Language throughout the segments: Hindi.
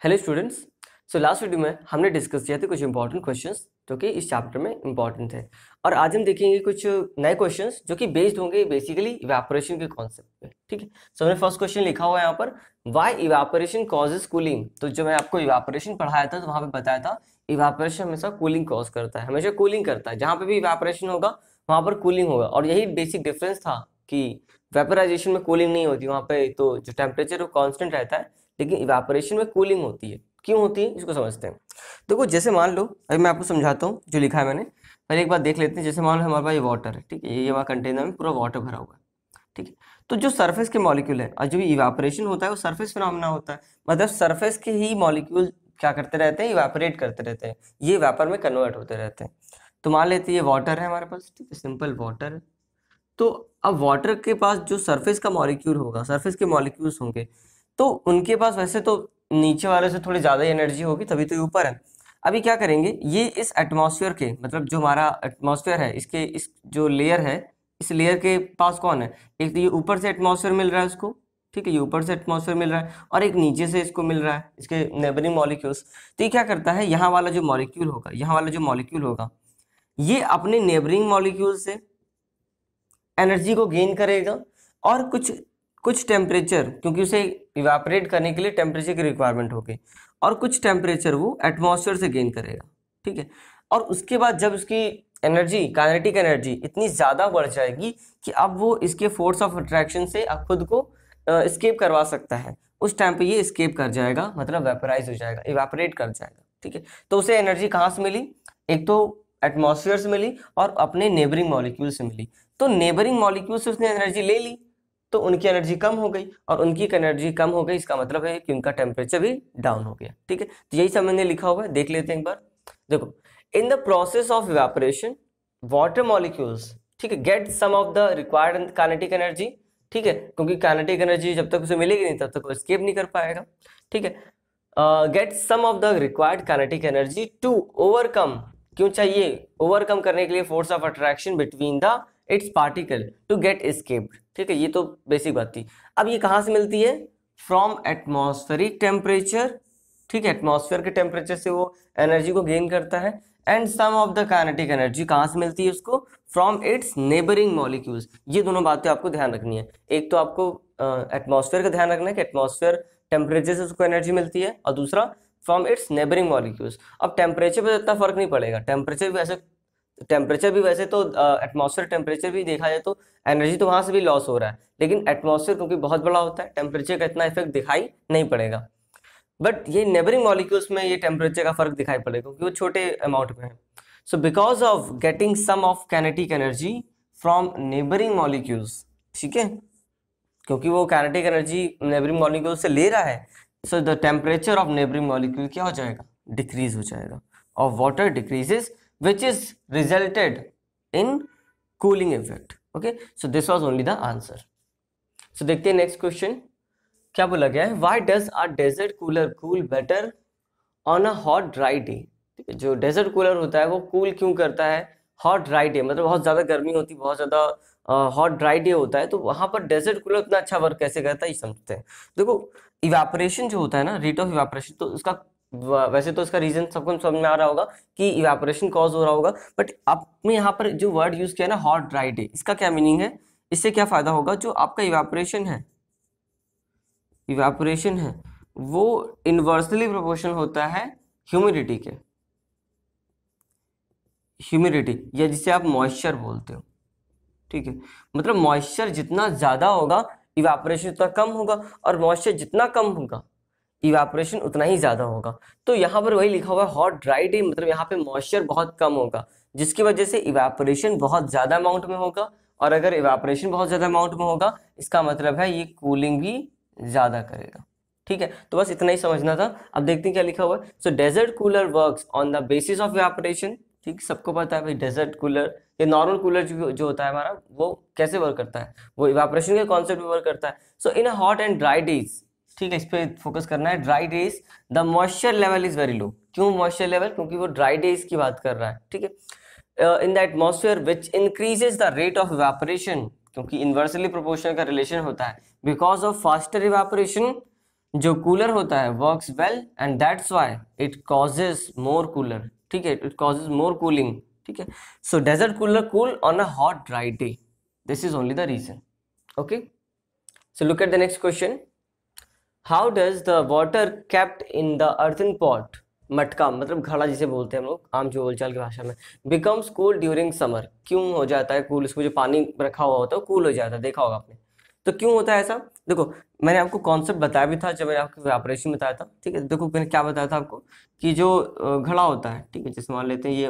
Hello students. So last video में हमने डिस्कस किया थे कुछ इंपॉर्टेंट क्वेश्चंस जो कि इस चैप्टर में इंपॉर्टेंट थे, और आज हम देखेंगे कुछ नए क्वेश्चंस जो कि बेस्ड होंगे बेसिकली इवेपोरेशन के कॉन्सेप्ट पे। ठीक है, सो हमने फर्स्ट क्वेश्चन लिखा हुआ है यहाँ पर, व्हाई इवेपोरेशन कॉजेज कूलिंग। तो जब मैं आपको इवेपोरेशन पढ़ाया था तो वहां पे बताया था इवेपोरेशन हमेशा कूलिंग कॉज करता है, हमेशा कूलिंग करता है। जहां पे भी इवेपोरेशन होगा वहां पर कूलिंग होगा, और यही बेसिक डिफरेंस था कि वेपराइजेशन में कूलिंग नहीं होती, वहां पे तो जो टेम्परेचर वो कांस्टेंट रहता है, लेकिन इवेपोरेशन में कूलिंग होती है। क्यों होती है इसको समझते हैं। देखो जैसे मान लो, अभी मैं आपको समझाता हूँ जो लिखा है मैंने, पहले एक बार देख लेते हैं। जैसे मान लो हमारे पास ये वाटर है, ठीक है, ये हमारा कंटेनर में पूरा वाटर भरा हुआ है, ठीक है। तो जो सरफेस के मॉलिक्यूल है और जो इवेपोरेशन होता है वो सरफेस फिनोमेना होता है, मतलब सरफेस के ही मॉलिक्यूल क्या करते रहते हैं, इवेपोरेट करते रहते हैं, ये वेपर में कन्वर्ट होते रहते हैं। तो मान लेते हैं ये वाटर है हमारे पास, ठीक है, सिंपल वाटर है। तो अब वाटर के पास जो सरफेस का मॉलिक्यूल होगा, सरफेस के मॉलिक्यूल्स होंगे, तो उनके पास वैसे तो नीचे वाले से थोड़ी ज़्यादा एनर्जी होगी, तभी तो ये ऊपर है। अभी क्या करेंगे, ये इस एटमॉस्फेयर के, मतलब जो हमारा एटमॉस्फेयर है, इसके इस जो लेयर है, इस लेयर के पास कौन है, एक तो ये ऊपर से एटमॉस्फेयर मिल रहा है उसको, ठीक है, ये ऊपर से एटमॉस्फेयर मिल रहा है, और एक नीचे से इसको मिल रहा है, इसके नेबरिंग मॉलिक्यूल्स। तो ये क्या करता है, यहाँ वाला जो मॉलिक्यूल होगा, यहाँ वाला जो मॉलिक्यूल होगा, ये अपने नेबरिंग मॉलिक्यूल से एनर्जी को गेन करेगा, और कुछ कुछ टेम्परेचर, क्योंकि उसे इवापोरेट करने के लिए टेम्परेचर की रिक्वायरमेंट होगी, और कुछ टेम्परेचर वो एटमॉस्फेयर से गेन करेगा, ठीक है। और उसके बाद जब उसकी एनर्जी, काइनेटिक एनर्जी इतनी ज़्यादा बढ़ जाएगी कि अब वो इसके फोर्स ऑफ अट्रैक्शन से अब खुद को स्केप करवा सकता है, उस टाइम पे ये स्केप कर जाएगा, मतलब वेपराइज हो जाएगा, इवापोरेट कर जाएगा, ठीक है। तो उसे एनर्जी कहाँ से मिली, एक तो एटमॉस्फेयर से मिली और अपने नेबरिंग मॉलिक्यूल से मिली। तो नेबरिंग मॉलिक्यूल से उसने एनर्जी ले ली, तो उनकी एनर्जी कम हो गई, और उनकी एनर्जी कम हो गई, इसका मतलब है कि उनका टेम्परेचर भी डाउन हो गया, ठीक है। तो यही सब मैंने लिखा हुआ है, देख लेते हैं एक बार। देखो, in the process of evaporation water molecules, ठीक है, get some of the required kinetic energy, ठीक है, क्योंकि काइनेटिक एनर्जी जब तक उसे मिलेगी नहीं तब तक वो एस्केप नहीं कर पाएगा, ठीक है। Get some of the required kinetic energy to overcome, क्यों चाहिए, ओवरकम करने के लिए force of attraction between the its particle to get escaped, ठीक है, ये तो बेसिक बात थी। अब ये कहाँ से मिलती है, फ्रॉम एटमॉस्फेरिक टेम्परेचर, ठीक है, एटमॉस्फेयर के टेम्परेचर से वो एनर्जी को गेन करता है। And some of the kinetic energy कहाँ से मिलती है उसको, फ्रॉम इट्स नेबरिंग मॉलिक्यूल्स। ये दोनों बातें आपको ध्यान रखनी है, एक तो आपको एटमॉस्फेयर का ध्यान रखना है कि एटमॉस्फेयर टेम्परेचर से उसको एनर्जी मिलती है, और दूसरा फ्रॉम इट्स नेबरिंग मॉलिक्यूल्स। अब टेम्परेचर पर इतना फर्क नहीं पड़ेगा, टेम्परेचर भी वैसे तो एटमॉस्फेयर टेम्परेचर भी देखा जाए तो एनर्जी तो वहां से भी लॉस हो रहा है, लेकिन एटमॉस्फेयर क्योंकि बहुत बड़ा होता है, टेम्परेचर का इतना इफेक्ट दिखाई नहीं पड़ेगा। बट ये नेबरिंग मॉलिक्यूल्स में ये टेम्परेचर का फर्क दिखाई पड़ेगा, क्योंकि वो छोटे अमाउंट में है। So because of getting some of kinetic energy from neighbouring molecules, ठीक है, क्योंकि वो काइनेटिक एनर्जी नेबरिंग मॉलिक्यूल से ले रहा है, so the temperature of neighbouring molecule क्या हो जाएगा, डिक्रीज हो जाएगा, और water decreases which is resulted in cooling effect. Okay, so this was only the answer. So देखते हैं नेक्स्ट क्वेश्चन क्या बोला गया है, why does a desert cooler cool better on a hot dry day। ठीक है, जो डेजर्ट कूलर होता है वो कूल क्यों करता है हॉट ड्राई डे, मतलब बहुत ज़्यादा गर्मी होती है, बहुत ज़्यादा हॉट ड्राई डे होता है, तो वहाँ पर डेजर्ट कूलर इतना अच्छा वर्क कैसे करता है ये समझते हैं। देखो, इवेपोरेशन जो होता है ना, रेट ऑफ इवेपोरेशन, तो उसका वैसे तो इसका रीजन सबको समझ में आ रहा होगा कि इवेपोरेशन कॉज हो रहा होगा, बट आपने यहाँ पर जो वर्ड यूज किया ना हॉट ड्राई डे, इसका क्या मीनिंग है, इससे क्या फायदा होगा, जो आपका इवेपोरेशन है वो इनवर्सली प्रोपोर्शनल होता है ह्यूमिडिटी के, ह्यूमिडिटी या जिसे आप मॉइस्चर बोलते हो, ठीक है। मतलब मॉइस्चर जितना ज्यादा होगा इवेपोरेशन उतना कम होगा, और मॉइस्चर जितना कम होगा इवेपोरेशन उतना ही ज्यादा होगा। तो यहाँ पर वही लिखा हुआ है हॉट ड्राई डे, मतलब यहाँ पे मॉइस्चर बहुत कम होगा, जिसकी वजह से इवेपोरेशन बहुत ज्यादा अमाउंट में होगा, और अगर इवेपोरेशन बहुत ज्यादा अमाउंट में होगा इसका मतलब है ये कूलिंग भी ज्यादा करेगा, ठीक है। तो बस इतना ही समझना था। अब देखते हैं क्या लिखा हुआ है। So desert cooler works on the basis of evaporation, ठीक, सबको पता है भाई डेजर्ट कूलर या नॉर्मल कूलर जो होता है हमारा, वो कैसे वर्क करता है, वो इवेपोरेशन के कॉन्सेप्ट में वर्क करता है। So in a hot and dry days, ठीक है, इस पे फोकस करना है, dry days the moisture level is very low. क्यों मॉइस्चर लेवल, क्योंकि वो ड्राई डेज की बात कर रहा है, ठीक है। In the atmosphere which increases the rate of evaporation, क्योंकि इन्वर्सली प्रोपोर्शनल का रिलेशन होता है, बिकॉज ऑफ फास्टर इवेपोरेशन जो कूलर होता है works well and that's why it causes more cooler, ठीक है, इट कॉजेज मोर कूलिंग, ठीक है। So desert cooler cool on a hot dry day, this is only the reason. Okay, so look at the next question. How does the water kept in the earthen pot, मटका मतलब घड़ा जिसे बोलते हैं हम लोग आम जो बोलचाल की भाषा में, बिकम्स कूल ड्यूरिंग समर, क्यों हो जाता है कूल, इसमें जो पानी रखा हुआ होता है कूल हो जाता है, देखा होगा आपने। तो क्यों होता है ऐसा, देखो मैंने आपको कॉन्सेप्ट बताया भी था जब मैंने आपको इवेपोरेशन बताया था, ठीक है। देखो मैंने क्या बताया था आपको कि जो घड़ा होता है, ठीक है, जैसे मान लेते हैं ये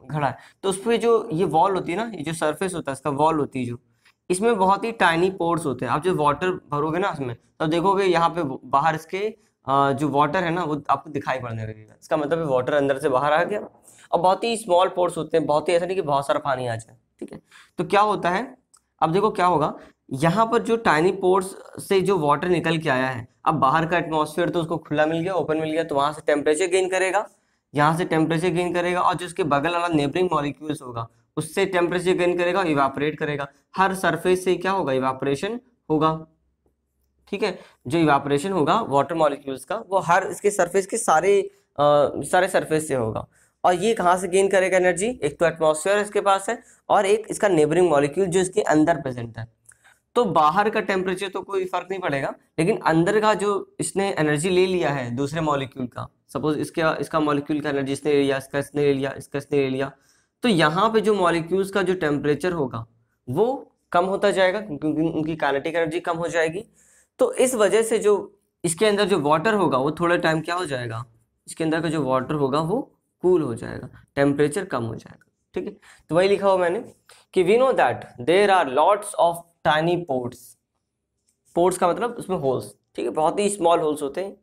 घड़ा है, तो उस पर जो ये वॉल होती है ना, ये जो सरफेस होता है इसका वॉल होती है जो, इसमें बहुत ही टाइनी पोर्स होते हैं। आप जो वाटर भरोगे ना इसमें, तो देखोगे यहाँ पे बाहर इसके जो वाटर है ना वो आपको दिखाई पड़ने लगेगा, इसका मतलब वाटर अंदर से बाहर आ गया। और बहुत ही स्मॉल पोर्स होते हैं, बहुत ही ऐसा नहीं कि बहुत सारा पानी आ जाए, ठीक है। तो क्या होता है, अब देखो क्या होगा, यहाँ पर जो टाइनी पोर्स से जो वाटर निकल के आया है, अब बाहर का एटमॉस्फेयर तो उसको खुला मिल गया, ओपन मिल गया, तो वहां से टेम्परेचर गेन करेगा, यहाँ से टेम्परेचर गेन करेगा, और जो उसके बगल वाला नेबरिंग मॉलिक्यूल्स होगा उससे टेम्परेचर गेन करेगा, इवापोरेट करेगा। हर सरफेस से क्या होगा, इवापोरेशन होगा, ठीक है। जो इवापोरेशन होगा वाटर मॉलिक्यूल्स का वो हर इसके सरफेस के सारे सरफेस से होगा। और ये कहाँ से गेन करेगा एनर्जी, एक तो एटमॉस्फेयर इसके पास है और एक इसका नेबरिंग मॉलिक्यूल जो इसके अंदर प्रेजेंट है। तो बाहर का टेम्परेचर तो कोई फर्क नहीं पड़ेगा, लेकिन अंदर का जो इसने एनर्जी ले लिया है दूसरे मॉलिक्यूल का, सपोज इसका मॉलिक्यूल का एनर्जी इसने ले लिया, इसका इसने ले लिया, इसका इसने ले लिया, तो यहाँ पे जो मॉलिक्यूल्स का जो टेम्परेचर होगा वो कम होता जाएगा क्योंकि उनकी काइनेटिक एनर्जी कम हो जाएगी। तो इस वजह से जो इसके अंदर जो वाटर होगा वो थोड़ा टाइम क्या हो जाएगा, इसके अंदर का जो वाटर होगा वो कूल हो जाएगा, टेम्परेचर कम हो जाएगा, ठीक है। तो वही लिखा हुआ मैंने कि we know that there are lots of tiny ports, ports का मतलब उसमें होल्स, ठीक है, बहुत ही स्मॉल होल्स होते हैं।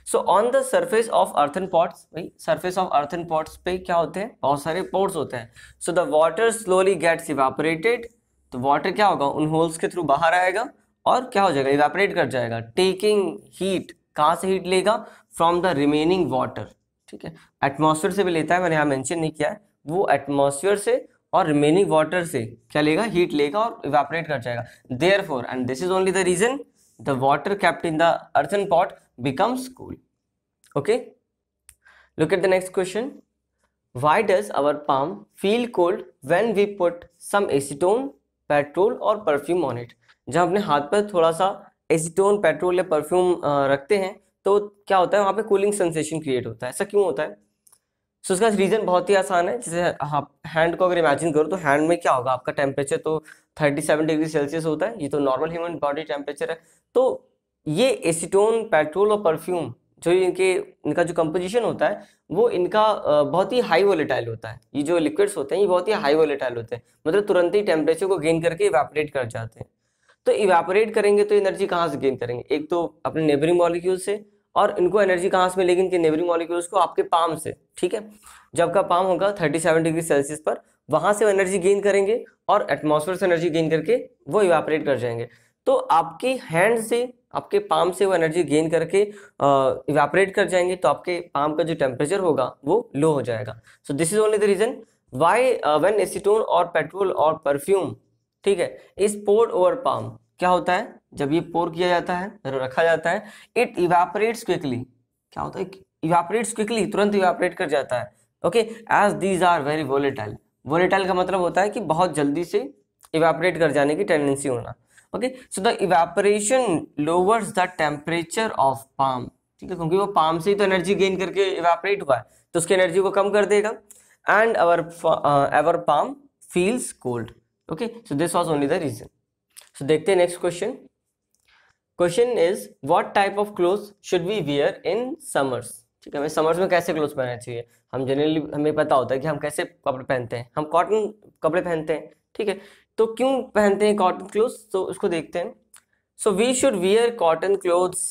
So on the surface of earthen pots, भाई सरफेस ऑफ अर्थन पॉट्स पे क्या होते हैं, बहुत सारे पोर्ट्स होते हैं। So the water slowly gets evaporated, तो वाटर क्या होगा उन होल्स के थ्रू बाहर आएगा और क्या हो जाएगा, इवापोरेट कर जाएगा, टेकिंग हीट, कहाँ से हीट लेगा, फ्रॉम द रिमेनिंग वाटर, ठीक है। एटमॉस्फेयर से भी लेता है, मैंने यहाँ मेंशन नहीं किया है, वो एटमॉस्फेयर से और रिमेनिंग वाटर से क्या लेगा, हीट लेगा और इवापोरेट कर जाएगा। Therefore and this is only the reason the water kept in the earthen pot becomes cool. Okay, look at the next question. Why does our palm feel cold when we put some acetone, petrol or perfume on it? जब अपने हाथ पर थोड़ा सा एसीटोन, पेट्रोल या परफ्यूम रखते हैं तो क्या होता है, वहाँ पे कूलिंग सेंसेशन क्रिएट होता है। ऐसा क्यों होता है? सो उसका रीज़न बहुत ही आसान है। जैसे आप हैंड को अगर इमेजिन करो तो हैंड में क्या होगा, आपका टेम्परेचर तो 37 डिग्री सेल्सियस होता है, ये तो नॉर्मल ह्यूमन बॉडी टेम्परेचर है। तो ये एसीटोन, पेट्रोल और परफ्यूम जो इनका जो कंपोजिशन होता है वो इनका बहुत ही हाई वोलेटाइल होता है। ये जो लिक्विड्स होते हैं ये बहुत ही हाई वोलेटाइल होते हैं, मतलब तुरंत ही टेम्परेचर को गेन करके इवेपोरेट कर जाते हैं। तो इवेपोरेट करेंगे तो एनर्जी कहाँ से गेन करेंगे, एक तो अपने नेबरिंग मॉलिक्यूल से, और इनको एनर्जी कहाँ से मिलेगी, इनके नेबरिंग मॉलिक्यूल्स को आपके पाम से, ठीक है। जब आपका पाम होगा 37 डिग्री सेल्सियस पर, वहां से वो एनर्जी गेन करेंगे और एटमॉस्फेयर से एनर्जी गेन करके वो इवेपोरेट कर जाएंगे। तो आपके हैंड से, आपके पाम से वो एनर्जी गेन करके इवेपोरेट कर जाएंगे, तो आपके पाम का जो टेम्परेचर होगा वो लो हो जाएगा। So this is only the reason why when acetone और पेट्रोल और परफ्यूम, ठीक है, इज पोर्ड ओवर पाम, क्या होता है जब ये पोर किया जाता है, रखा जाता है, इट इवेपोरेट्स क्विकली, क्या होता है, इवेपोरेट्स क्विकली, तुरंत इवेपोरेट कर जाता है। Okay, as these are very volatile, volatile का मतलब होता है कि बहुत जल्दी से इवेपोरेट कर जाने की टेंडेंसी होना। Okay, so the evaporation lowers the temperature of palm, ठीक है, क्योंकि वो पाम से ही तो एनर्जी गेन करके इवेपोरेट हुआ है, तो उसकी एनर्जी को कम कर देगा। And our palm feels cold. Okay, so this was only the reason. So देखते हैं next question. Question is what type of clothes should we wear in summers, ठीक है, हमें समर्स में कैसे क्लोथ्स पहनना चाहिए। हम जनरली, हमें पता होता है कि हम कैसे कपड़े पहनते हैं, हम कॉटन कपड़े पहनते हैं, ठीक है। तो क्यों पहनते हैं कॉटन क्लोथ्स, तो उसको देखते हैं। So we should wear cotton clothes,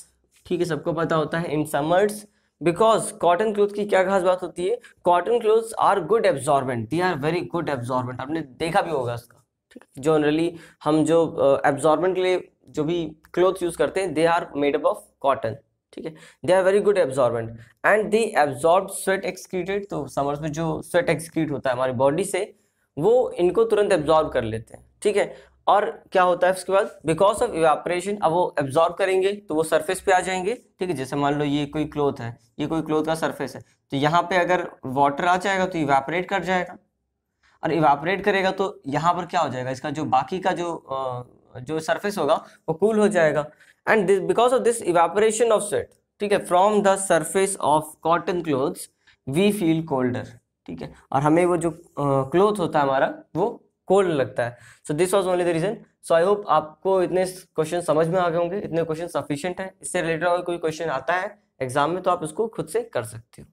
ठीक है, सबको पता होता है, in summers, because cotton cloth की क्या खास बात होती है, cotton clothes are good absorbent, they are very good absorbent, आपने देखा भी होगा इसका, ठीक है। जनरली हम जो एब्जॉर्बेंट के लिए जो भी क्लोथ्स यूज करते हैं, they are made up of cotton, ठीक है, they are very good absorbent and they absorb sweat excreted. तो समर्स में जो स्वेट एक्सक्रीट होता है हमारी बॉडी से, वो इनको तुरंत एब्जॉर्ब कर लेते हैं, ठीक है। और क्या होता है उसके बाद, बिकॉज ऑफ इवापोरेशन, अब वो एब्जॉर्ब करेंगे तो वो सरफेस पे आ जाएंगे, ठीक है। जैसे मान लो ये कोई क्लोथ है, ये कोई क्लोथ का सरफेस है, तो यहाँ पे अगर वाटर आ जाएगा तो इवापोरेट कर जाएगा, और इवापोरेट करेगा तो यहाँ पर क्या हो जाएगा, इसका जो बाकी का जो सरफेस होगा वो कूल हो जाएगा। And this because of this evaporation of sweat, ठीक है, from the surface of cotton clothes we feel colder, ठीक है, और हमें वो जो क्लोथ होता है हमारा वो कोल्ड लगता है। So this was only the reason. So I hope आपको इतने क्वेश्चन समझ में आ गए होंगे, इतने क्वेश्चन सफिशिएंट है। इससे रिलेटेड अगर कोई क्वेश्चन आता है एग्जाम में तो आप उसको खुद से कर सकते हो।